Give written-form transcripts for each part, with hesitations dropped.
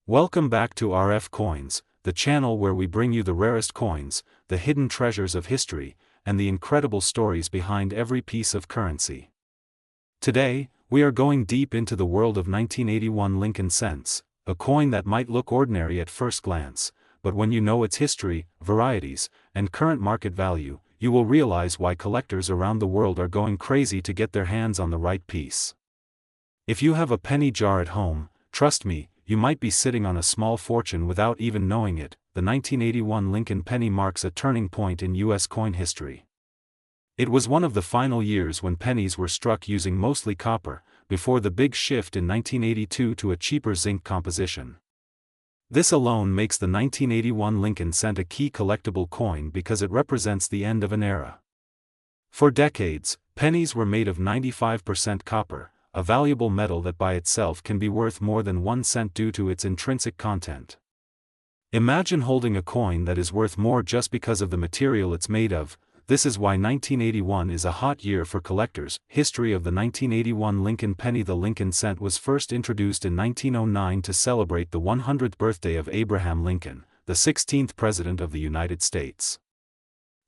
Welcome back to RF Coins, the channel where we bring you the rarest coins, the hidden treasures of history, and the incredible stories behind every piece of currency. Today, we are going deep into the world of 1981 Lincoln cents, a coin that might look ordinary at first glance, but when you know its history, varieties, and current market value, you will realize why collectors around the world are going crazy to get their hands on the right piece. If you have a penny jar at home, trust me, you might be sitting on a small fortune without even knowing it. The 1981 Lincoln penny marks a turning point in U.S. coin history. It was one of the final years when pennies were struck using mostly copper, before the big shift in 1982 to a cheaper zinc composition. This alone makes the 1981 Lincoln cent a key collectible coin because it represents the end of an era. For decades, pennies were made of 95% copper, a valuable metal that by itself can be worth more than 1 cent due to its intrinsic content. Imagine holding a coin that is worth more just because of the material it's made of. This is why 1981 is a hot year for collectors. History of the 1981 Lincoln penny. The Lincoln cent was first introduced in 1909 to celebrate the 100th birthday of Abraham Lincoln, the 16th President of the United States.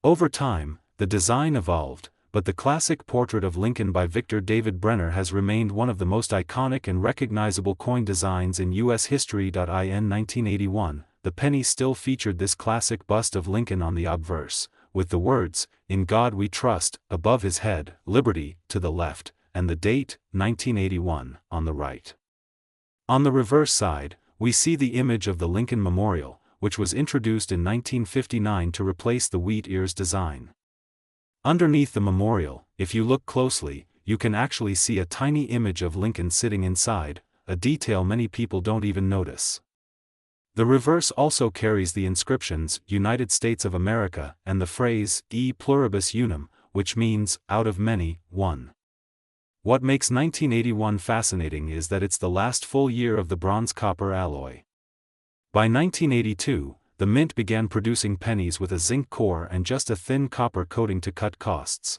Over time, the design evolved, but the classic portrait of Lincoln by Victor David Brenner has remained one of the most iconic and recognizable coin designs in U.S. history. In 1981, the penny still featured this classic bust of Lincoln on the obverse, with the words, "In God We Trust," above his head, "Liberty," to the left, and the date, 1981, on the right. On the reverse side, we see the image of the Lincoln Memorial, which was introduced in 1959 to replace the wheat ears design. Underneath the memorial, if you look closely, you can actually see a tiny image of Lincoln sitting inside, a detail many people don't even notice. The reverse also carries the inscriptions, "United States of America," and the phrase, "E pluribus unum," which means, out of many, one. What makes 1981 fascinating is that it's the last full year of the bronze-copper alloy. By 1982, the mint began producing pennies with a zinc core and just a thin copper coating to cut costs.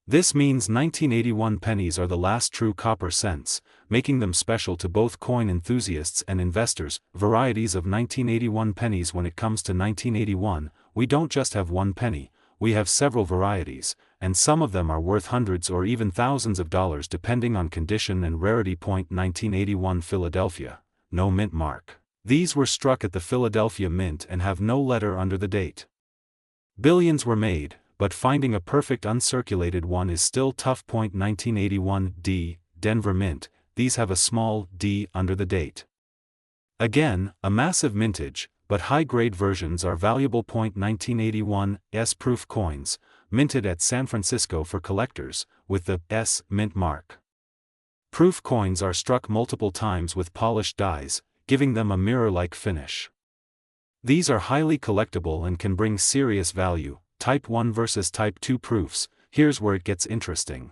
This means 1981 pennies are the last true copper cents, making them special to both coin enthusiasts and investors. Varieties of 1981 pennies. When it comes to 1981, we don't just have one penny, we have several varieties, and some of them are worth hundreds or even thousands of dollars depending on condition and rarity. 1981 Philadelphia, no mint mark. These were struck at the Philadelphia Mint and have no letter under the date. Billions were made, but finding a perfect uncirculated one is still tough. 1981 D, Denver Mint. These have a small d under the date. Again, a massive mintage, but high-grade versions are valuable. 1981 S proof coins, minted at San Francisco for collectors, with the S mint mark. Proof coins are struck multiple times with polished dies, giving them a mirror-like finish. These are highly collectible and can bring serious value. Type 1 versus Type 2 proofs. Here's where it gets interesting.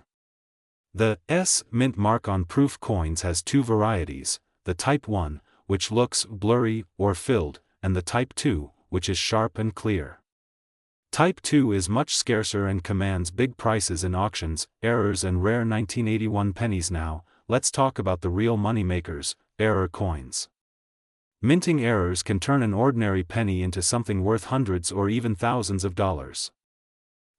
The S mint mark on proof coins has two varieties, the Type 1, which looks blurry or filled, and the Type 2, which is sharp and clear. Type 2 is much scarcer and commands big prices in auctions. Errors and rare 1981 pennies. Now, let's talk about the real moneymakers, error coins. Minting errors can turn an ordinary penny into something worth hundreds or even thousands of dollars.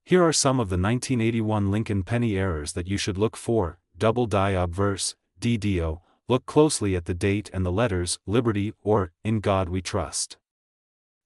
Here are some of the 1981 Lincoln penny errors that you should look for. Double die obverse, DDO. Look closely at the date and the letters, Liberty or In God We Trust.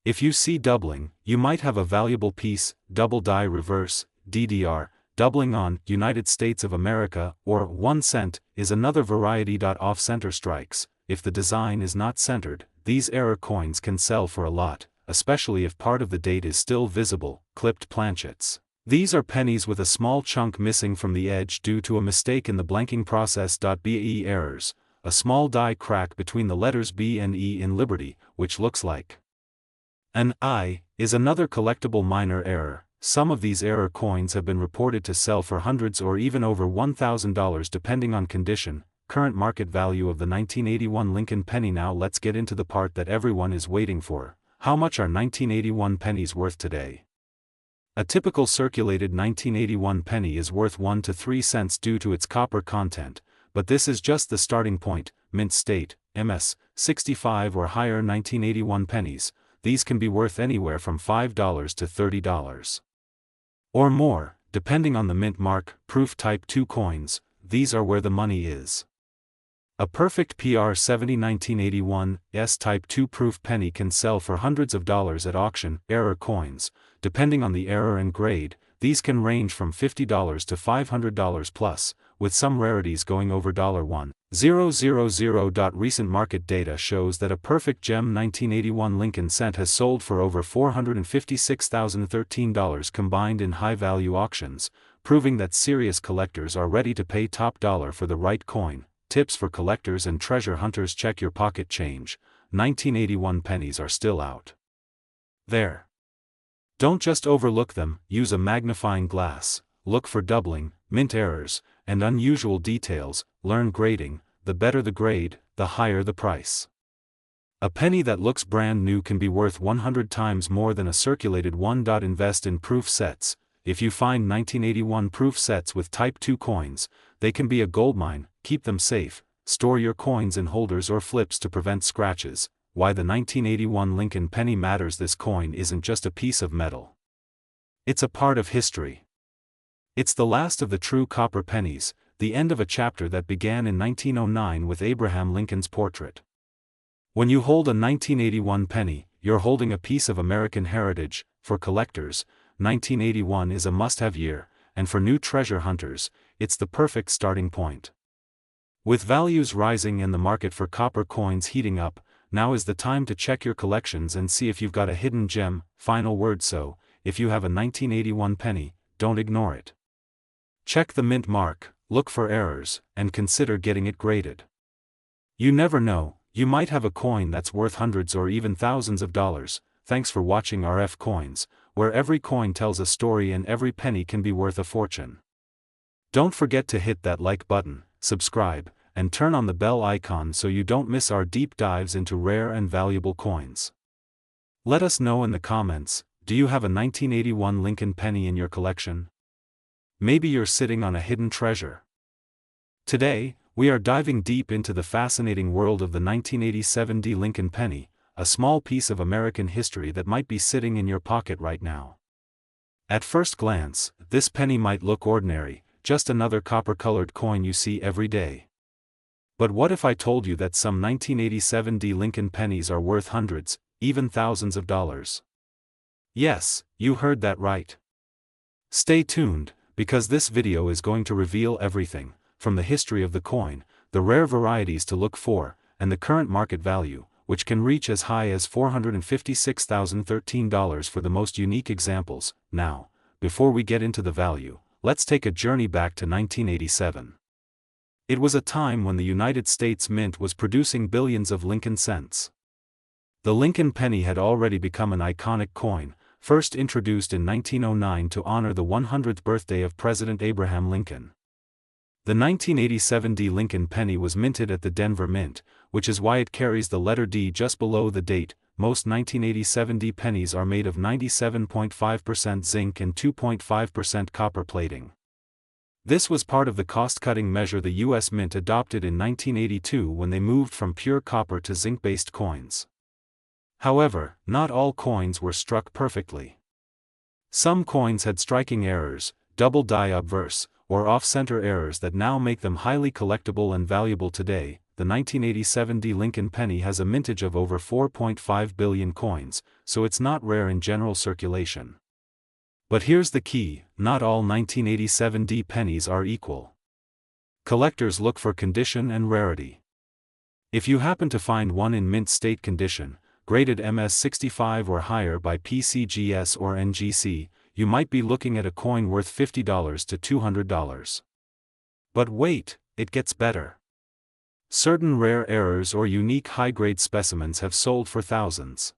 If you see doubling, you might have a valuable piece. Double die reverse, DDR. Doubling on United States of America or 1 cent is another variety. Off-center strikes. If the design is not centered, these error coins can sell for a lot, especially if part of the date is still visible. Clipped planchets. These are pennies with a small chunk missing from the edge due to a mistake in the blanking process. BE errors. A small die crack between the letters B and E in Liberty, which looks like an I, is another collectible minor error. Some of these error coins have been reported to sell for hundreds or even over $1,000 depending on condition. Current market value of the 1981 Lincoln penny. Now let's get into the part that everyone is waiting for. How much are 1981 pennies worth today? A typical circulated 1981 penny is worth 1 to 3 cents due to its copper content, but this is just the starting point. Mint state, MS 65 or higher 1981 pennies. These can be worth anywhere from $5 to $30. Or more, depending on the mint mark. Proof Type 2 coins, these are where the money is. A perfect PR70 1981 S-Type 2 proof penny can sell for hundreds of dollars at auction. Error coins, depending on the error and grade, these can range from $50 to $500 plus, with some rarities going over $1,000. Recent market data shows that a perfect gem 1981 Lincoln cent has sold for over $456,013 combined in high-value auctions, proving that serious collectors are ready to pay top dollar for the right coin. Tips for collectors and treasure hunters: check your pocket change. 1981 pennies are still out there. Don't just overlook them, use a magnifying glass, look for doubling, mint errors, and unusual details. Learn grading: the better the grade, the higher the price. A penny that looks brand new can be worth 100 times more than a circulated one. Invest in proof sets. If you find 1981 proof sets with Type 2 coins, they can be a goldmine. Keep them safe, store your coins in holders or flips to prevent scratches. Why the 1981 Lincoln penny matters: this coin isn't just a piece of metal. It's a part of history. It's the last of the true copper pennies, the end of a chapter that began in 1909 with Abraham Lincoln's portrait. When you hold a 1981 penny, you're holding a piece of American heritage. For collectors, 1981 is a must-have year, and for new treasure hunters, it's the perfect starting point. With values rising and the market for copper coins heating up, now is the time to check your collections and see if you've got a hidden gem. Final word: so, if you have a 1981 penny, don't ignore it. Check the mint mark, look for errors, and consider getting it graded. You never know, you might have a coin that's worth hundreds or even thousands of dollars. Thanks for watching RF Coins, where every coin tells a story and every penny can be worth a fortune. Don't forget to hit that like button, subscribe, and turn on the bell icon so you don't miss our deep dives into rare and valuable coins. Let us know in the comments, do you have a 1981 Lincoln penny in your collection? Maybe you're sitting on a hidden treasure. Today, we are diving deep into the fascinating world of the 1987 Lincoln penny, a small piece of American history that might be sitting in your pocket right now. At first glance, this penny might look ordinary, just another copper-colored coin you see every day. But what if I told you that some 1987 Lincoln pennies are worth hundreds, even thousands of dollars? Yes, you heard that right. Stay tuned, because this video is going to reveal everything, from the history of the coin, the rare varieties to look for, and the current market value, which can reach as high as $456,013 for the most unique examples. Now, before we get into the value, let's take a journey back to 1987. It was a time when the United States Mint was producing billions of Lincoln cents. The Lincoln penny had already become an iconic coin, first introduced in 1909 to honor the 100th birthday of President Abraham Lincoln. The 1987 Lincoln penny was minted at the Denver Mint, which is why it carries the letter D just below the date. Most 1987 pennies are made of 97.5% zinc and 2.5% copper plating. This was part of the cost-cutting measure the U.S. Mint adopted in 1982 when they moved from pure copper to zinc-based coins. However, not all coins were struck perfectly. Some coins had striking errors, double die obverse, or off-center errors that now make them highly collectible and valuable today. The 1987 Lincoln penny has a mintage of over 4.5 billion coins, so it's not rare in general circulation. But here's the key: not all 1987 pennies are equal. Collectors look for condition and rarity. If you happen to find one in mint state condition, graded MS65 or higher by PCGS or NGC, you might be looking at a coin worth $50 to $200. But wait, it gets better. Certain rare errors or unique high-grade specimens have sold for thousands.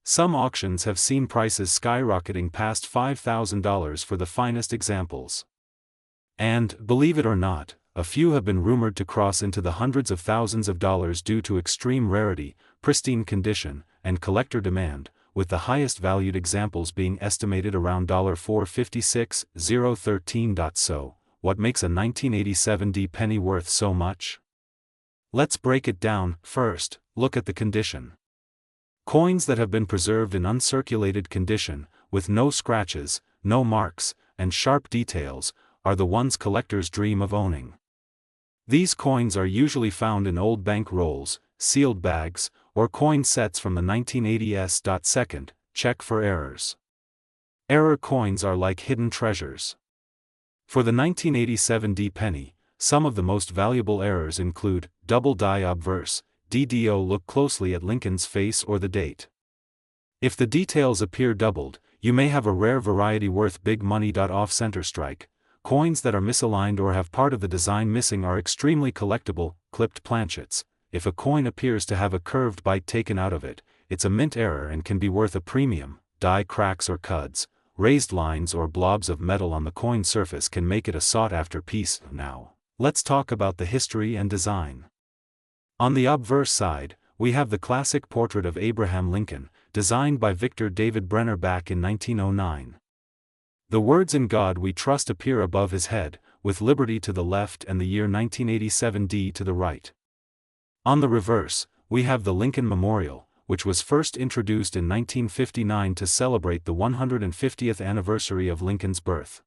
Some auctions have seen prices skyrocketing past $5,000 for the finest examples. And, believe it or not, a few have been rumored to cross into the hundreds of thousands of dollars due to extreme rarity, pristine condition, and collector demand, with the highest valued examples being estimated around $456,013. So, what makes a 1987 penny worth so much? Let's break it down. First, look at the condition. Coins that have been preserved in uncirculated condition, with no scratches, no marks, and sharp details, are the ones collectors dream of owning. These coins are usually found in old bank rolls, sealed bags, or coin sets from the 1980s. Second, check for errors. Error coins are like hidden treasures. For the 1987 D penny, some of the most valuable errors include double die obverse, DDO. Look closely at Lincoln's face or the date. If the details appear doubled, you may have a rare variety worth big money. Off-center strike. Coins that are misaligned or have part of the design missing are extremely collectible. Clipped planchets. If a coin appears to have a curved bite taken out of it, it's a mint error and can be worth a premium. Die cracks or cuds, raised lines or blobs of metal on the coin surface can make it a sought-after piece. Now, let's talk about the history and design. On the obverse side, we have the classic portrait of Abraham Lincoln, designed by Victor David Brenner back in 1909. The words "In God We Trust" appear above his head, with liberty to the left and the year 1987 D to the right. On the reverse, we have the Lincoln Memorial, which was first introduced in 1959 to celebrate the 150th anniversary of Lincoln's birth.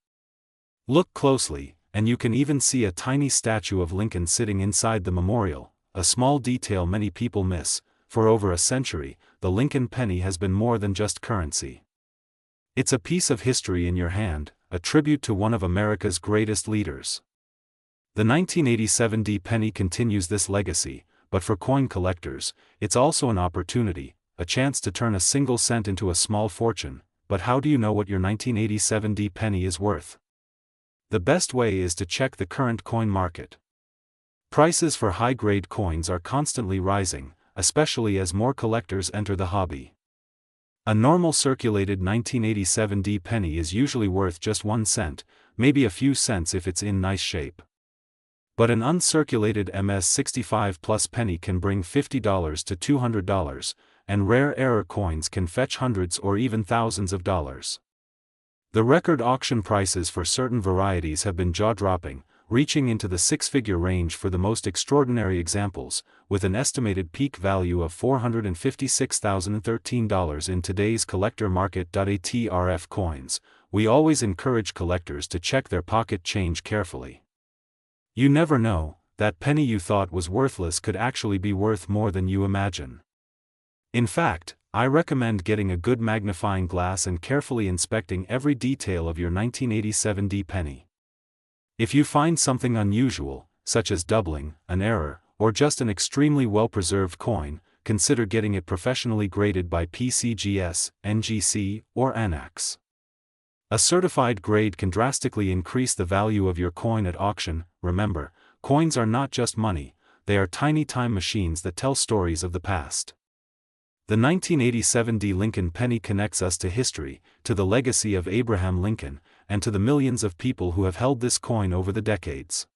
Look closely, and you can even see a tiny statue of Lincoln sitting inside the memorial, a small detail many people miss. For over a century, the Lincoln penny has been more than just currency. It's a piece of history in your hand, a tribute to one of America's greatest leaders. The 1987 D penny continues this legacy, but for coin collectors, it's also an opportunity, a chance to turn a single cent into a small fortune. But how do you know what your 1987 D penny is worth? The best way is to check the current coin market. Prices for high-grade coins are constantly rising, especially as more collectors enter the hobby. A normal circulated 1987 D penny is usually worth just 1 cent, maybe a few cents if it's in nice shape. But an uncirculated MS65 Plus penny can bring $50 to $200, and rare error coins can fetch hundreds or even thousands of dollars. The record auction prices for certain varieties have been jaw-dropping, reaching into the six-figure range for the most extraordinary examples, with an estimated peak value of $456,013 in today's collector market. ATRF coins. We always encourage collectors to check their pocket change carefully. You never know, that penny you thought was worthless could actually be worth more than you imagine. In fact, I recommend getting a good magnifying glass and carefully inspecting every detail of your 1987 D penny. If you find something unusual, such as doubling, an error, or just an extremely well-preserved coin, consider getting it professionally graded by PCGS, NGC, or ANAX. A certified grade can drastically increase the value of your coin at auction. Remember, coins are not just money, they are tiny time machines that tell stories of the past. The 1987 D Lincoln penny connects us to history, to the legacy of Abraham Lincoln, and to the millions of people who have held this coin over the decades.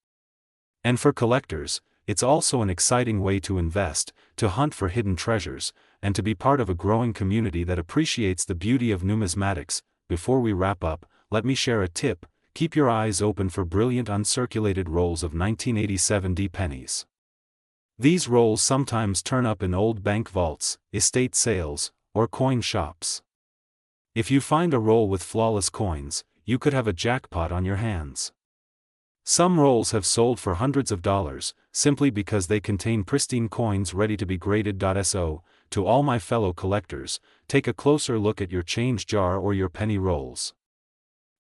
And for collectors, it's also an exciting way to invest, to hunt for hidden treasures, and to be part of a growing community that appreciates the beauty of numismatics. Before we wrap up, let me share a tip: keep your eyes open for brilliant uncirculated rolls of 1987 D pennies. These rolls sometimes turn up in old bank vaults, estate sales, or coin shops. If you find a roll with flawless coins, you could have a jackpot on your hands. Some rolls have sold for hundreds of dollars, simply because they contain pristine coins ready to be graded. So, to all my fellow collectors, take a closer look at your change jar or your penny rolls.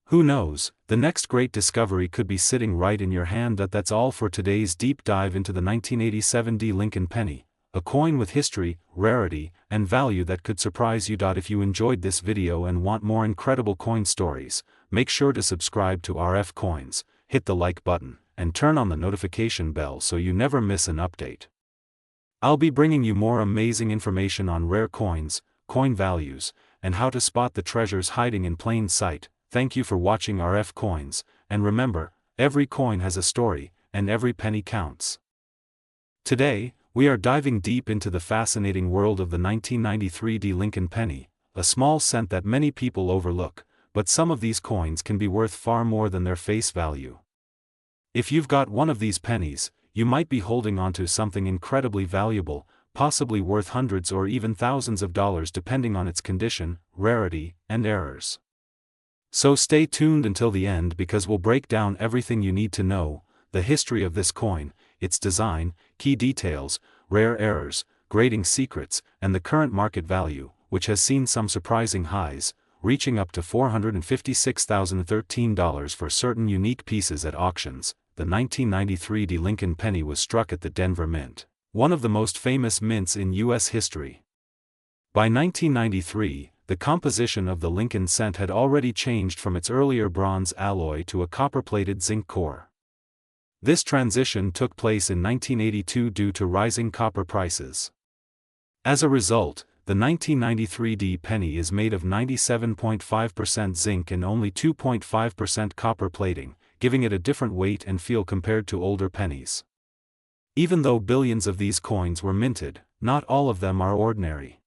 Who knows, the next great discovery could be sitting right in your hand. That's all for today's deep dive into the 1987 D Lincoln penny, a coin with history, rarity, and value that could surprise you. If you enjoyed this video and want more incredible coin stories, make sure to subscribe to RF Coins, hit the like button, and turn on the notification bell so you never miss an update. I'll be bringing you more amazing information on rare coins, coin values, and how to spot the treasures hiding in plain sight. Thank you for watching RF Coins, and remember, every coin has a story, and every penny counts. Today, we are diving deep into the fascinating world of the 1993 D Lincoln penny, a small cent that many people overlook, but some of these coins can be worth far more than their face value. If you've got one of these pennies, you might be holding onto something incredibly valuable, possibly worth hundreds or even thousands of dollars depending on its condition, rarity, and errors. So stay tuned until the end because we'll break down everything you need to know: the history of this coin, its design, key details, rare errors, grading secrets, and the current market value, which has seen some surprising highs, reaching up to $456,013 for certain unique pieces at auctions. The 1993 Lincoln penny was struck at the Denver Mint, one of the most famous mints in U.S. history. By 1993, the composition of the Lincoln cent had already changed from its earlier bronze alloy to a copper-plated zinc core. This transition took place in 1982 due to rising copper prices. As a result, the 1993 penny is made of 97.5% zinc and only 2.5% copper plating, giving it a different weight and feel compared to older pennies. Even though billions of these coins were minted, not all of them are ordinary.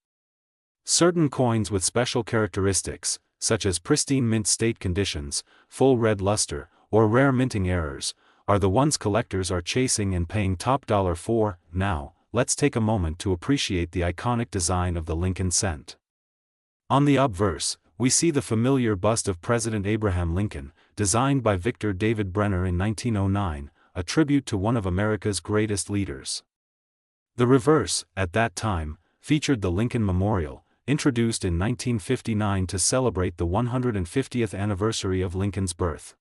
Certain coins with special characteristics, such as pristine mint state conditions, full red luster, or rare minting errors, are the ones collectors are chasing and paying top dollar for. Now, let's take a moment to appreciate the iconic design of the Lincoln cent. On the obverse, we see the familiar bust of President Abraham Lincoln, designed by Victor David Brenner in 1909, a tribute to one of America's greatest leaders. The reverse, at that time, featured the Lincoln Memorial, introduced in 1959 to celebrate the 150th anniversary of Lincoln's birth.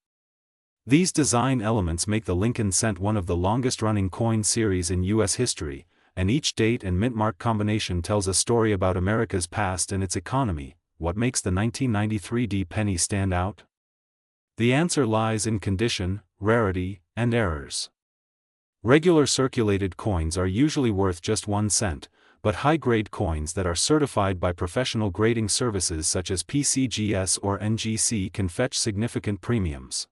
These design elements make the Lincoln cent one of the longest-running coin series in U.S. history, and each date and mint mark combination tells a story about America's past and its economy. What makes the 1993 penny stand out? The answer lies in condition, rarity, and errors. Regular circulated coins are usually worth just 1 cent, but high-grade coins that are certified by professional grading services such as PCGS or NGC can fetch significant premiums.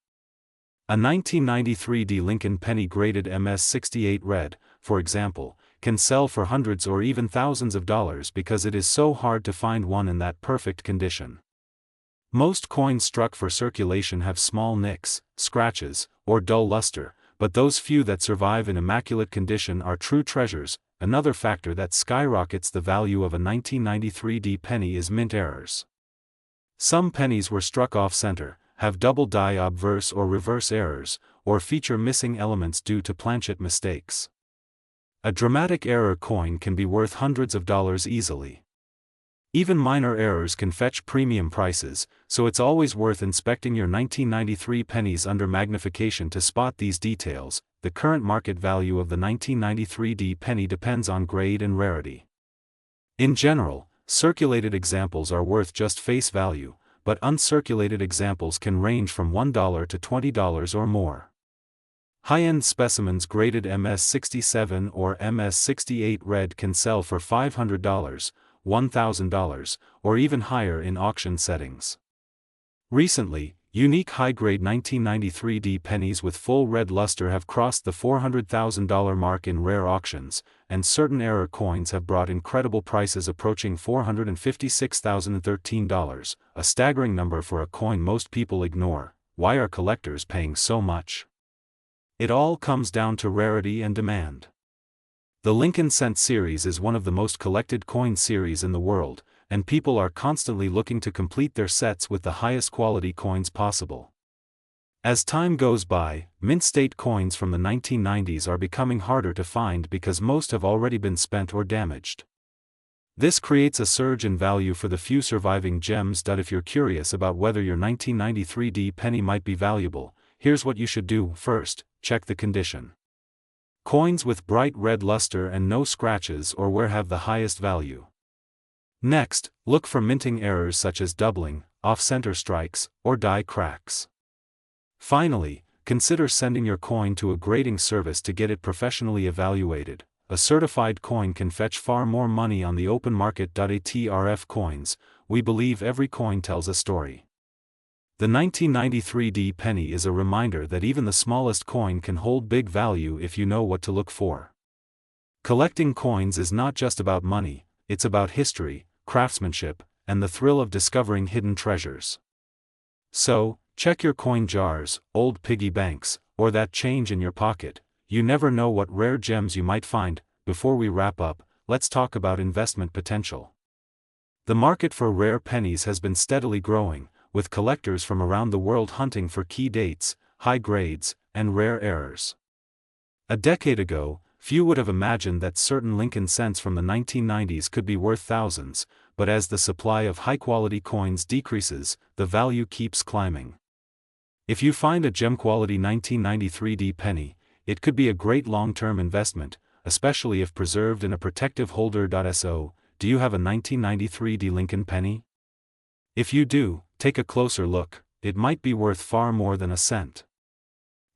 A 1993 Lincoln penny graded MS-68 red, for example, can sell for hundreds or even thousands of dollars because it is so hard to find one in that perfect condition. Most coins struck for circulation have small nicks, scratches, or dull luster, but those few that survive in immaculate condition are true treasures. Another factor that skyrockets the value of a 1993 penny is mint errors. Some pennies were struck off-center, have double die obverse or reverse errors, or feature missing elements due to planchet mistakes. A dramatic error coin can be worth hundreds of dollars easily. Even minor errors can fetch premium prices, so it's always worth inspecting your 1993 pennies under magnification to spot these details. The current market value of the 1993 penny depends on grade and rarity. In general, circulated examples are worth just face value, but uncirculated examples can range from $1 to $20 or more. High-end specimens graded MS-67 or MS-68 red can sell for $500, $1,000, or even higher in auction settings. Recently, unique high-grade 1993 pennies with full red luster have crossed the $400,000 mark in rare auctions, and certain error coins have brought incredible prices approaching $456,013, a staggering number for a coin most people ignore. Why are collectors paying so much? It all comes down to rarity and demand. The Lincoln cent series is one of the most collected coin series in the world, and people are constantly looking to complete their sets with the highest quality coins possible. As time goes by, mint state coins from the 1990s are becoming harder to find because most have already been spent or damaged. This creates a surge in value for the few surviving gems. If you're curious about whether your 1993 penny might be valuable, here's what you should do. First, check the condition. Coins with bright red luster and no scratches or wear have the highest value. Next, look for minting errors such as doubling, off-center strikes, or die cracks. Finally, consider sending your coin to a grading service to get it professionally evaluated. A certified coin can fetch far more money on the open market. ATRF coins, we believe every coin tells a story. The 1993 penny is a reminder that even the smallest coin can hold big value if you know what to look for. Collecting coins is not just about money, it's about history, craftsmanship, and the thrill of discovering hidden treasures. So, check your coin jars, old piggy banks, or that change in your pocket. you never know what rare gems you might find. Before we wrap up, let's talk about investment potential. The market for rare pennies has been steadily growing, with collectors from around the world hunting for key dates, high grades, and rare errors. A decade ago, few would have imagined that certain Lincoln cents from the 1990s could be worth thousands, but as the supply of high-quality coins decreases, the value keeps climbing. If you find a gem-quality 1993 D penny, it could be a great long-term investment, especially if preserved in a protective holder. So, do you have a 1993 D Lincoln penny? If you do, take a closer look, it might be worth far more than a cent.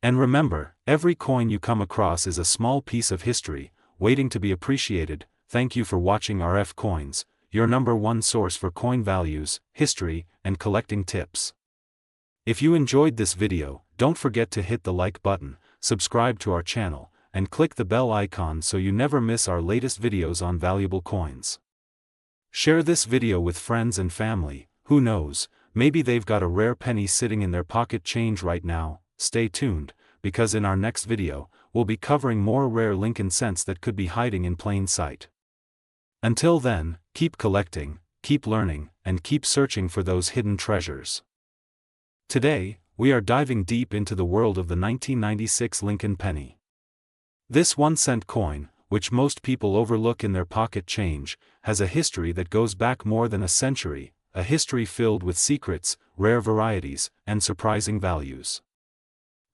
And remember, every coin you come across is a small piece of history, waiting to be appreciated. Thank you for watching RF Coins, your #1 source for coin values, history, and collecting tips. If you enjoyed this video, don't forget to hit the like button, subscribe to our channel, and click the bell icon so you never miss our latest videos on valuable coins. Share this video with friends and family. Who knows, maybe they've got a rare penny sitting in their pocket change right now. Stay tuned, because in our next video, we'll be covering more rare Lincoln cents that could be hiding in plain sight. Until then, keep collecting, keep learning, and keep searching for those hidden treasures. Today, we are diving deep into the world of the 1996 Lincoln penny. This 1-cent coin, which most people overlook in their pocket change, has a history that goes back more than a century, a history filled with secrets, rare varieties, and surprising values.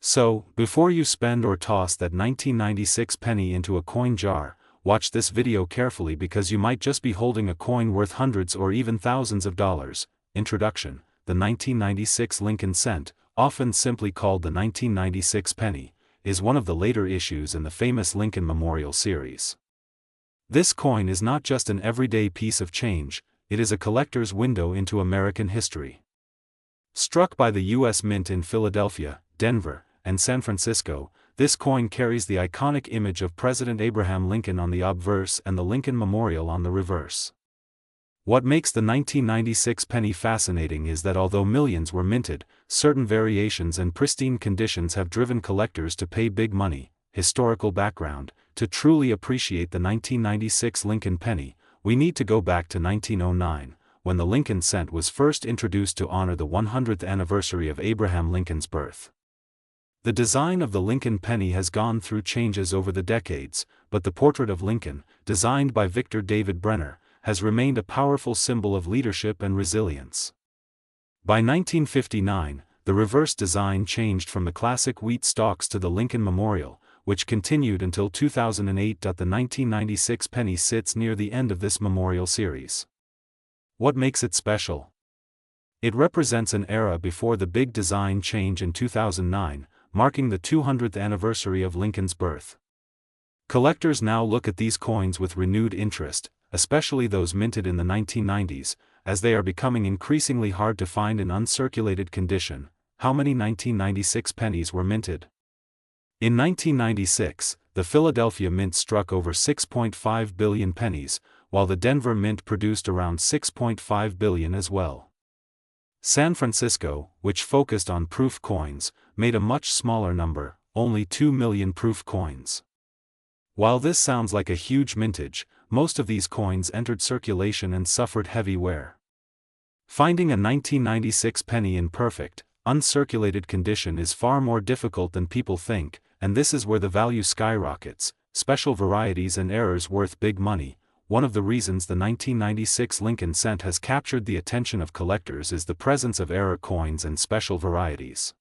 So, before you spend or toss that 1996 penny into a coin jar, watch this video carefully because you might just be holding a coin worth hundreds or even thousands of dollars. Introduction: the 1996 Lincoln cent, often simply called the 1996 penny, is one of the later issues in the famous Lincoln Memorial series. This coin is not just an everyday piece of change, it is a collector's window into American history. Struck by the U.S. Mint in Philadelphia, Denver, and San Francisco, this coin carries the iconic image of President Abraham Lincoln on the obverse and the Lincoln Memorial on the reverse. What makes the 1996 penny fascinating is that although millions were minted, certain variations and pristine conditions have driven collectors to pay big money. Historical background: to truly appreciate the 1996 Lincoln penny, we need to go back to 1909, when the Lincoln cent was first introduced to honor the 100th anniversary of Abraham Lincoln's birth. The design of the Lincoln penny has gone through changes over the decades, but the portrait of Lincoln, designed by Victor David Brenner, has remained a powerful symbol of leadership and resilience. By 1959, the reverse design changed from the classic wheat stalks to the Lincoln Memorial, which continued until 2008. The 1996 penny sits near the end of this memorial series. What makes it special? It represents an era before the big design change in 2009, marking the 200th anniversary of Lincoln's birth. Collectors now look at these coins with renewed interest, especially those minted in the 1990s, as they are becoming increasingly hard to find in uncirculated condition. How many 1996 pennies were minted? In 1996, the Philadelphia Mint struck over 6.5 billion pennies, while the Denver Mint produced around 6.5 billion as well. San Francisco, which focused on proof coins, made a much smaller number, only 2 million proof coins. While this sounds like a huge mintage, most of these coins entered circulation and suffered heavy wear. Finding a 1996 penny in perfect, uncirculated condition is far more difficult than people think, and this is where the value skyrockets. Special varieties and errors worth big money. One of the reasons the 1996 Lincoln cent has captured the attention of collectors is the presence of error coins and special varieties.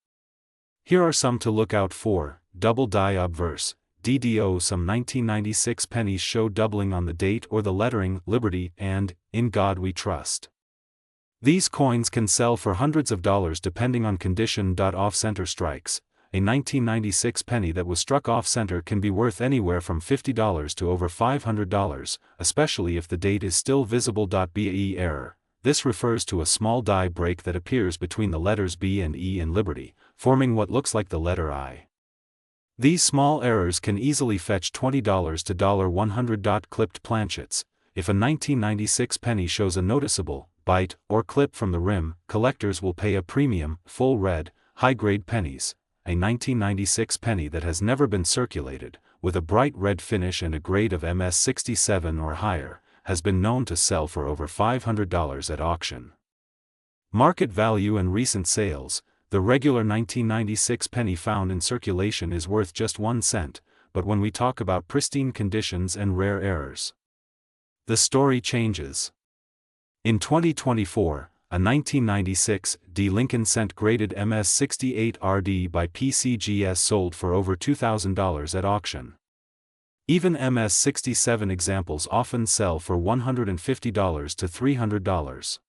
Here are some to look out for: double die obverse, DDO. Some 1996 pennies show doubling on the date or the lettering Liberty and In God We Trust. These coins can sell for hundreds of dollars depending on condition. Off-center strikes. A 1996 penny that was struck off-center can be worth anywhere from $50 to over $500, especially if the date is still visible. BAE error. This refers to a small die break that appears between the letters B and E in Liberty, forming what looks like the letter I. These small errors can easily fetch $20 to $100. Clipped planchets. If a 1996 penny shows a noticeable bite or clip from the rim, collectors will pay a premium. Full red, high-grade pennies. a 1996 penny that has never been circulated, with a bright red finish and a grade of MS67 or higher, has been known to sell for over $500 at auction. Market value and recent sales. The regular 1996 penny found in circulation is worth just 1 cent, but when we talk about pristine conditions and rare errors, the story changes. In 2024, a 1996 D Lincoln cent graded MS68 RD by PCGS sold for over $2,000 at auction. Even MS67 examples often sell for $150 to $300.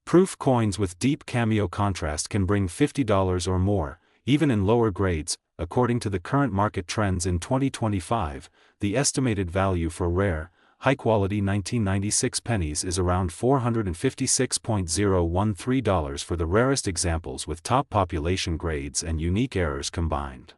Proof coins with deep cameo contrast can bring $50 or more, even in lower grades. According to the current market trends in 2025, the estimated value for rare, high-quality 1996 pennies is around $456.013 for the rarest examples with top population grades and unique errors combined.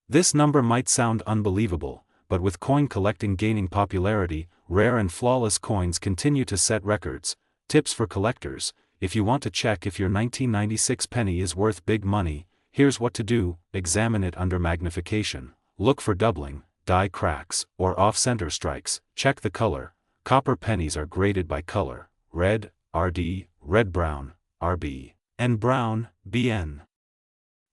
This number might sound unbelievable, but with coin collecting gaining popularity, rare and flawless coins continue to set records. Tips for collectors: if you want to check if your 1996 penny is worth big money, here's what to do: examine it under magnification, look for doubling, die cracks, or off-center strikes, check the color. Copper pennies are graded by color: red, RD, red-brown, RB, and brown, BN.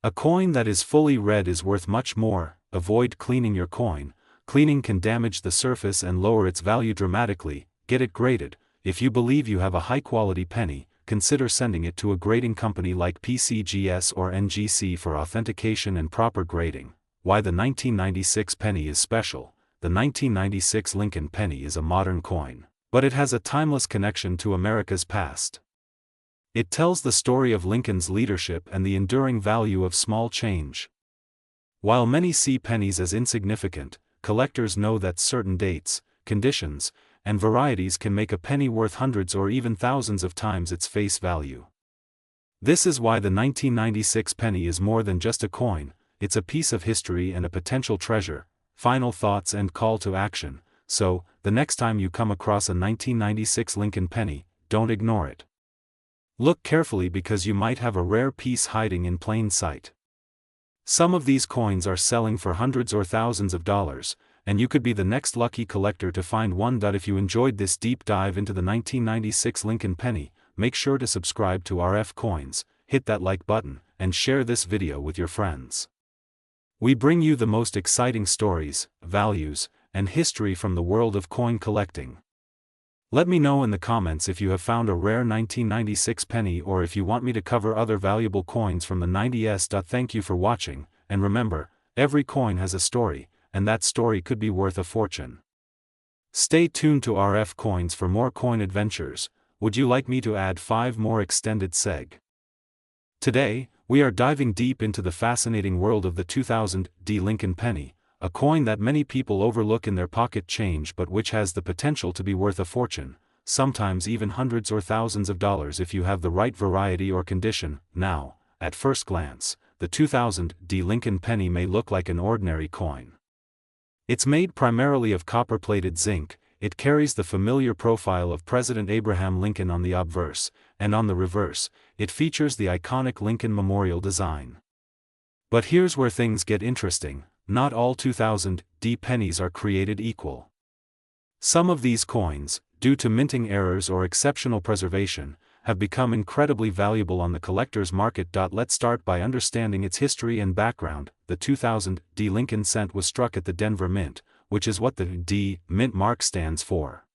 A coin that is fully red is worth much more. Avoid cleaning your coin. Cleaning can damage the surface and lower its value dramatically. Get it graded. If you believe you have a high-quality penny, consider sending it to a grading company like PCGS or NGC for authentication and proper grading. Why the 1996 penny is special. The 1996 Lincoln penny is a modern coin, but it has a timeless connection to America's past. It tells the story of Lincoln's leadership and the enduring value of small change. While many see pennies as insignificant, collectors know that certain dates, conditions, and varieties can make a penny worth hundreds or even thousands of times its face value. This is why the 1996 penny is more than just a coin, it's a piece of history and a potential treasure. Final thoughts and call to action. So, the next time you come across a 1996 Lincoln penny, don't ignore it. Look carefully because you might have a rare piece hiding in plain sight. Some of these coins are selling for hundreds or thousands of dollars, and you could be the next lucky collector to find one. If you enjoyed this deep dive into the 1996 Lincoln penny, make sure to subscribe to RF Coins, hit that like button, and share this video with your friends. We bring you the most exciting stories, values, and history from the world of coin collecting. Let me know in the comments if you have found a rare 1996 penny or if you want me to cover other valuable coins from the 90s. Thank you for watching, and remember, every coin has a story, and that story could be worth a fortune. Stay tuned to RF Coins for more coin adventures. Would you like me to add 5 more extended seg? Today, we are diving deep into the fascinating world of the 2000 D Lincoln penny, a coin that many people overlook in their pocket change but which has the potential to be worth a fortune, sometimes even hundreds or thousands of dollars if you have the right variety or condition. Now, at first glance, the 2000 D Lincoln penny may look like an ordinary coin. It's made primarily of copper-plated zinc. It carries the familiar profile of President Abraham Lincoln on the obverse, and on the reverse, it features the iconic Lincoln Memorial design. But here's where things get interesting: not all 2000 D pennies are created equal. Some of these coins, due to minting errors or exceptional preservation, have become incredibly valuable on the collector's market. Let's start by understanding its history and background. The 2000 D Lincoln cent was struck at the Denver Mint, which is what the D Mint mark stands for.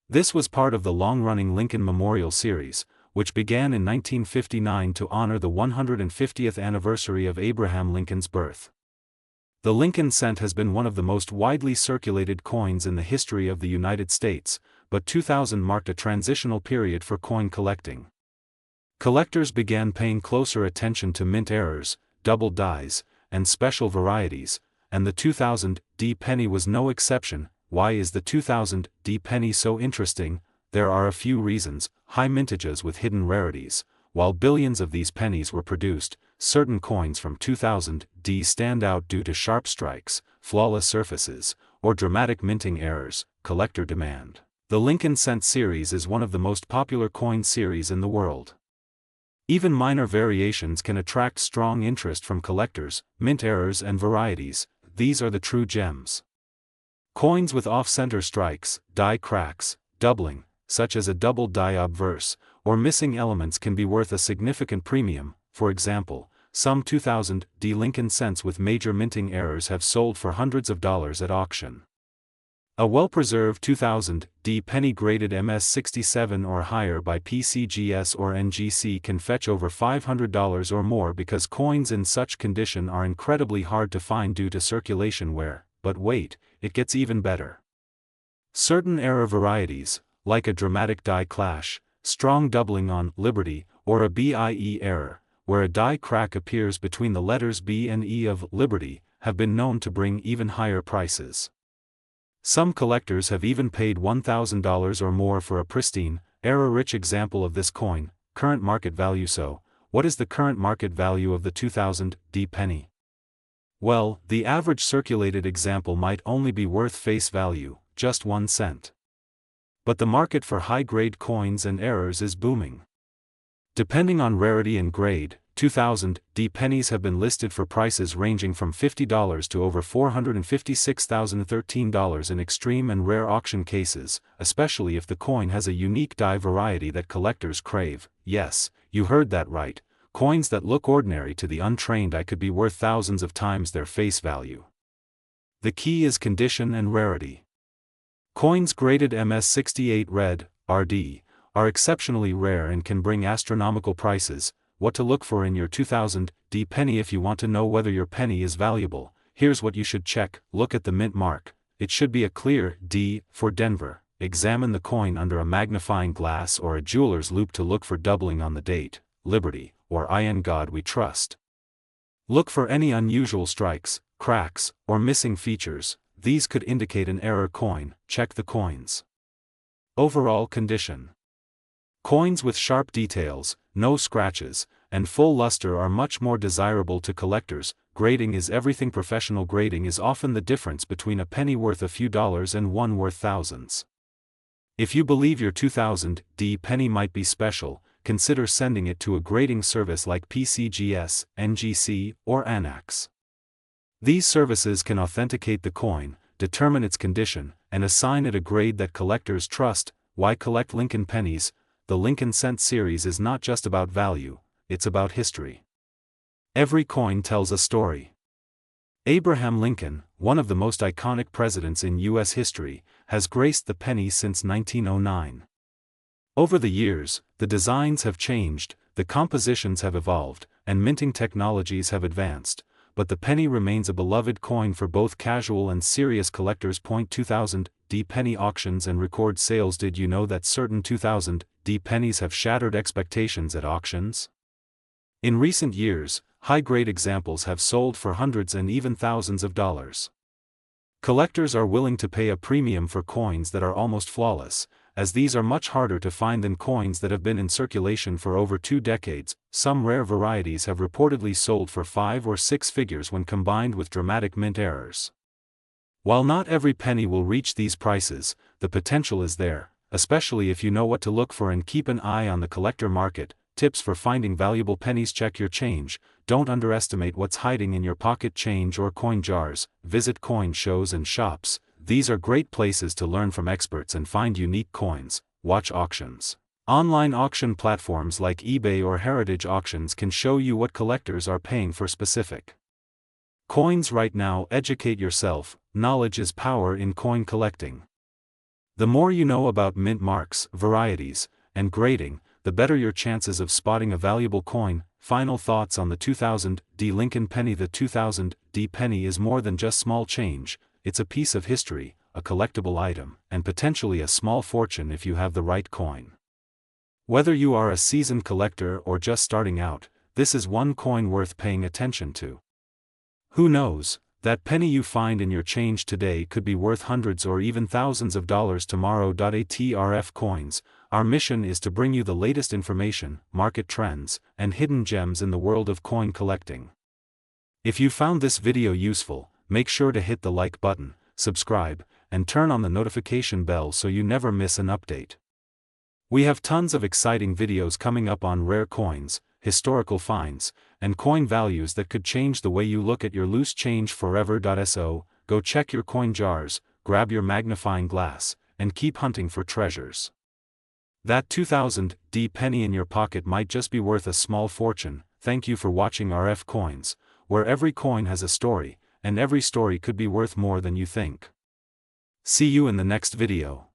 This was part of the long-running Lincoln Memorial series, which began in 1959 to honor the 150th anniversary of Abraham Lincoln's birth. The Lincoln cent has been one of the most widely circulated coins in the history of the United States, but 2000 marked a transitional period for coin collecting. Collectors began paying closer attention to mint errors, double dies, and special varieties, and the 2000 D penny was no exception. Why is the 2000 D penny so interesting? There are a few reasons. High mintages with hidden rarities. While billions of these pennies were produced, certain coins from 2000 D stand out due to sharp strikes, flawless surfaces, or dramatic minting errors. Collector demand. The Lincoln cent series is one of the most popular coin series in the world. Even minor variations can attract strong interest from collectors, mint errors and varieties. These are the true gems. Coins with off-center strikes, die cracks, doubling, such as a double die obverse, or missing elements can be worth a significant premium. For example, some 2000 Lincoln cents with major minting errors have sold for hundreds of dollars at auction. A well-preserved 2000 penny graded MS67 or higher by PCGS or NGC can fetch over $500 or more because coins in such condition are incredibly hard to find due to circulation wear. But wait, it gets even better. Certain error varieties, like a dramatic die clash, strong doubling on Liberty, or a BIE error, where a die crack appears between the letters B and E of Liberty, have been known to bring even higher prices. Some collectors have even paid $1,000 or more for a pristine, error-rich example of this coin. Current market value. So, what is the current market value of the 2000 penny? Well, the average circulated example might only be worth face value, just 1 cent. But the market for high-grade coins and errors is booming. Depending on rarity and grade, 2000 pennies have been listed for prices ranging from $50 to over $456,013 in extreme and rare auction cases, especially if the coin has a unique die variety that collectors crave. Yes, you heard that right. Coins that look ordinary to the untrained eye could be worth thousands of times their face value. The key is condition and rarity. Coins graded MS68 red, RD, are exceptionally rare and can bring astronomical prices. What to look for in your 2000 penny? If you want to know whether your penny is valuable, here's what you should check. Look at the mint mark. It should be a clear D for Denver. Examine the coin under a magnifying glass or a jeweler's loupe to look for doubling on the date, Liberty, or In God We Trust. Look for any unusual strikes, cracks, or missing features. These could indicate an error coin. Check the coins. Overall condition. Coins with sharp details, no scratches, and full luster are much more desirable to collectors. Grading is everything. Professional grading is often the difference between a penny worth a few dollars and one worth thousands. If you believe your 2000 penny might be special, consider sending it to a grading service like PCGS, NGC, or ANAX. These services can authenticate the coin, determine its condition, and assign it a grade that collectors trust. Why collect Lincoln pennies? The Lincoln Cent series is not just about value, it's about history. Every coin tells a story. Abraham Lincoln, one of the most iconic presidents in U.S. history, has graced the penny since 1909. Over the years, the designs have changed, the compositions have evolved, and minting technologies have advanced, but the penny remains a beloved coin for both casual and serious collectors. 2000 penny auctions and record sales. Did you know that certain 2000 pennies have shattered expectations at auctions? In recent years, high-grade examples have sold for hundreds and even thousands of dollars. Collectors are willing to pay a premium for coins that are almost flawless, as these are much harder to find than coins that have been in circulation for over 2 decades. Some rare varieties have reportedly sold for 5 or 6 figures when combined with dramatic mint errors. While not every penny will reach these prices, the potential is there, especially if you know what to look for and keep an eye on the collector market. Tips for finding valuable pennies: check your change. Don't underestimate what's hiding in your pocket change or coin jars. Visit coin shows and shops. These are great places to learn from experts and find unique coins. Watch auctions. Online auction platforms like eBay or Heritage Auctions can show you what collectors are paying for specific coins right now. Educate yourself. Knowledge is power in coin collecting. The more you know about mint marks, varieties, and grading, the better your chances of spotting a valuable coin. Final thoughts on the 2000 Lincoln penny. The 2000 penny is more than just small change. It's a piece of history, a collectible item, and potentially a small fortune if you have the right coin. Whether you are a seasoned collector or just starting out, this is one coin worth paying attention to. Who knows, that penny you find in your change today could be worth hundreds or even thousands of dollars tomorrow. ATRF Coins, our mission is to bring you the latest information, market trends, and hidden gems in the world of coin collecting. If you found this video useful, make sure to hit the like button, subscribe, and turn on the notification bell so you never miss an update. We have tons of exciting videos coming up on rare coins, historical finds, and coin values that could change the way you look at your loose change forever. So, go check your coin jars, grab your magnifying glass, and keep hunting for treasures. That 2000D penny in your pocket might just be worth a small fortune. Thank you for watching RF Coins, where every coin has a story, and every story could be worth more than you think. See you in the next video.